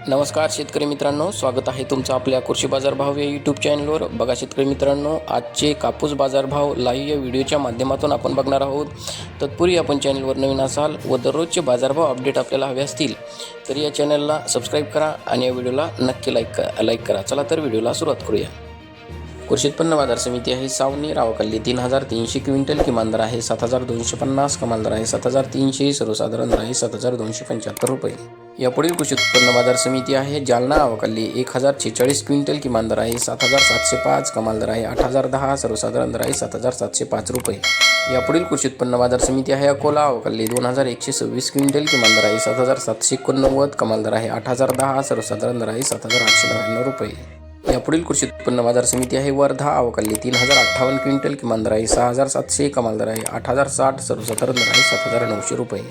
नमस्कार शेतकरी मित्रांनो, स्वागत आहे तुमचं आपल्या कृषी बाजारभाव या यूट्यूब चॅनलवर. बघा शेतकरी मित्रांनो, आजचे कापूस बाजारभाव लाईव्ह या व्हिडिओच्या माध्यमातून आपण बघणार आहोत. तत्पूर्वी आपण चॅनलवर नवीन असाल व दररोजचे बाजारभाव अपडेट आपल्याला हवे असतील तर या चॅनलला सबस्क्राईब करा आणि या व्हिडिओला नक्की लाईक करा. चला तर व्हिडिओला सुरुवात करूया. कृषी उत्पन्न बाजार समिती आहे सावनी रावकल्ली 3300 क्विंटल, किमान दर आहे 7250, कमाल दर आहे 7300, सर्वसाधारण दर आहे 7275 रुपये. यापुढील कृषी उत्पन्न बाजार समिती आहे जालना रावकल्ली 1046 क्विंटल, किमान दर आहे 7705, कमाल दर आहे 8010, सर्वसाधारण दर आहे 7705 रुपये. यापुढील कृषी उत्पन्न बाजार समिती आहे अकोला रावकल्ली 2126 क्विंटल, किमान दर आहे 7789, कमाल दर आहे 8010, सर्वसाधारण दर आहे 7899 रुपये. यापुढील कृषी उत्पन्न बाजार समिती आहे वर्धा अवकल्ली 3058 क्विंटल, किमान दर आहे 6700, कमाल दर आहे 8060, सर्वसाधारण दर आहे 7900 रुपये.